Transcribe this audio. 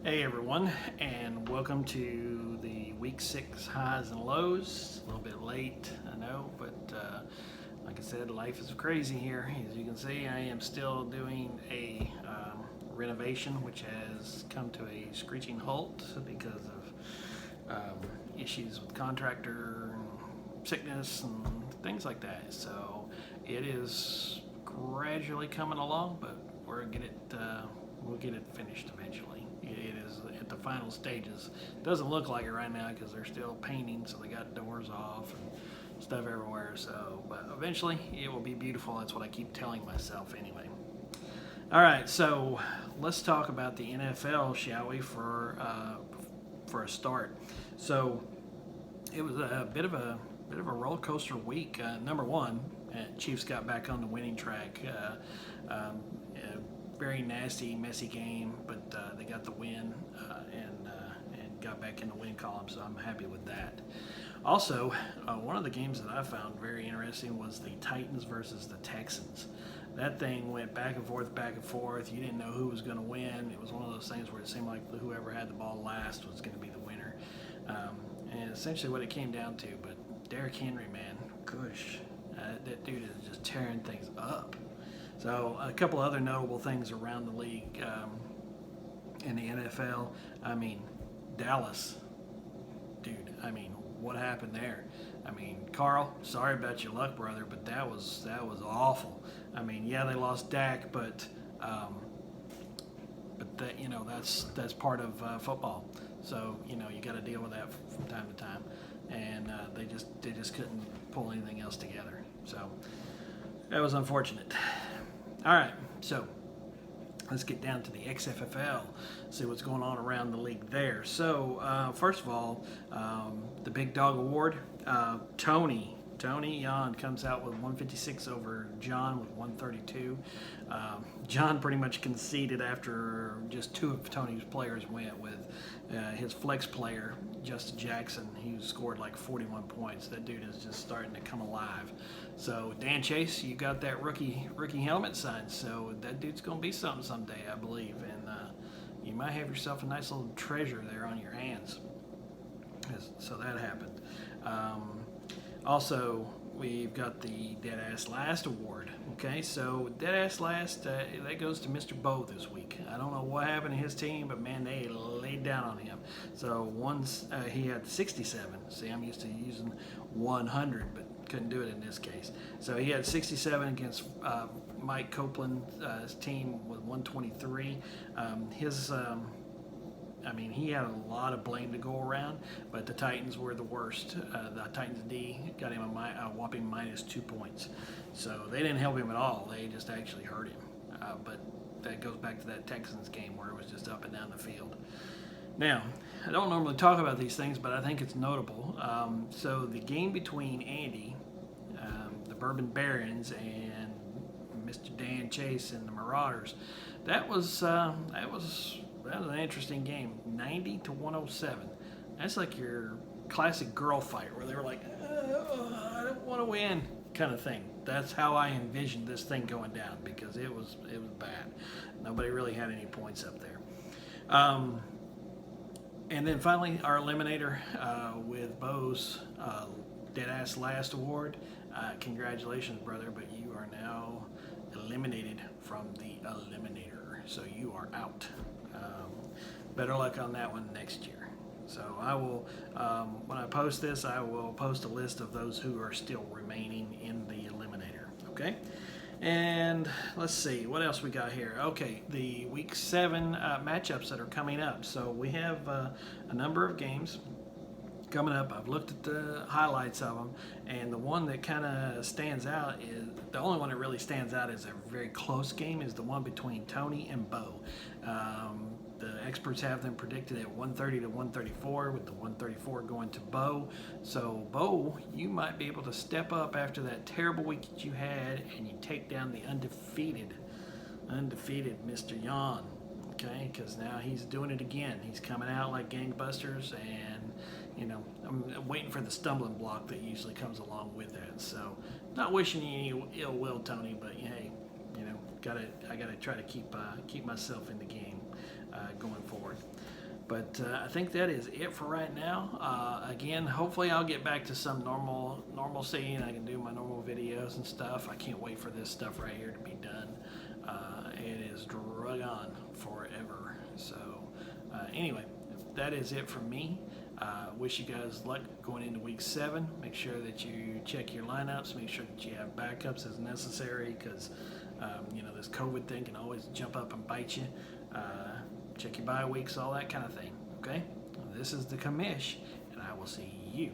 Hey everyone, and welcome to the week 6 highs and lows. A little bit late, I know, but like I said, life is crazy here. As you can see, I am still doing a renovation, which has come to a screeching halt because of issues with contractor and sickness and things like that. So it is gradually coming along, but we'll get it finished eventually. It is at the final stages. Doesn't look like it right now because they're still painting, so they got doors off and stuff everywhere. So, but eventually it will be beautiful. That's what I keep telling myself anyway. All right, so let's talk about the NFL, shall we? For a start, so it was a bit of a roller coaster week. Number one, Chiefs got back on the winning track. Very nasty, messy game, but they got the win and got back in the win column, so I'm happy with that. Also, one of the games that I found very interesting was the Titans versus the Texans. That thing went back and forth, back and forth. You didn't know who was going to win. It was one of those things where it seemed like whoever had the ball last was going to be the winner. And essentially what it came down to, but Derrick Henry, man, gosh, that dude is just tearing things up. So a couple other notable things around the league in the NFL. I mean, Dallas, dude. I mean, what happened there? I mean, Carl, sorry about your luck, brother, but that was awful. I mean, yeah, they lost Dak, but that that's part of football. So you got to deal with that from time to time, and they just couldn't pull anything else together. So that was unfortunate. All right, so let's get down to the XFFL, see what's going on around the league there. So first of all, the Big Dog Award, Tony Yan comes out with 156 over John with 132. John pretty much conceded after just two of Tony's players went with his flex player, Justin Jackson. He scored like 41 points. That dude is just starting to come alive. So Dan Chase, you got that rookie helmet signed. So that dude's going to be something someday, I believe. And you might have yourself a nice little treasure there on your hands. So that happened. Also, we've got the Dead Ass Last Award. Okay, so Dead Ass Last, that goes to Mr. Bo this week. I don't know what happened to his team, but man, they laid down on him. So he had 67. See, I'm used to using 100, but couldn't do it in this case. So he had 67 against Mike Copeland's team with 123. He had a lot of blame to go around, but the Titans were the worst. The Titans D got him a whopping minus 2 points. So they didn't help him at all. They just actually hurt him. But that goes back to that Texans game where it was just up and down the field. Now, I don't normally talk about these things, but I think it's notable. So the game between Andy, the Bourbon Barons, and Mr. Dan Chase and the Marauders, that was an interesting game. 90-107. That's like your classic girl fight where they were like, I don't want to win kind of thing. That's how I envisioned this thing going down because it was bad. Nobody really had any points up there. And then finally, our eliminator with Bo's Deadass Last Award. Congratulations, brother, but you are now eliminated from the eliminator. So you are out. Better luck on that one next year. So I will, when I post this, I will post a list of those who are still remaining in the eliminator. Okay? And let's see, what else we got here? Okay, the Week 7 matchups that are coming up. So we have a number of games coming up. I've looked at the highlights of them, and the one that kind of stands out is, the only one that really stands out as a very close game is the one between Tony and Bo. The experts have them predicted at 130 to 134, with the 134 going to Bo. So Bo, you might be able to step up after that terrible week that you had, and you take down the undefeated Mr. Yan. Okay, because now he's doing it again. He's coming out like gangbusters, and I'm waiting for the stumbling block that usually comes along with that. So, not wishing you any ill will, Tony, but hey, I gotta try to keep myself in the game. going forward. But I think that is it for right now. Again, hopefully I'll get back to some normalcy and I can do my normal videos and stuff. I can't wait for this stuff right here to be done. It is drug on forever. So anyway, that is it from me. Wish you guys luck going into week 7. Make sure that you check your lineups. Make sure that you have backups as necessary because this COVID thing can always jump up and bite you. Check your bye weeks, all that kind of thing. Okay? This is the commish, and I will see you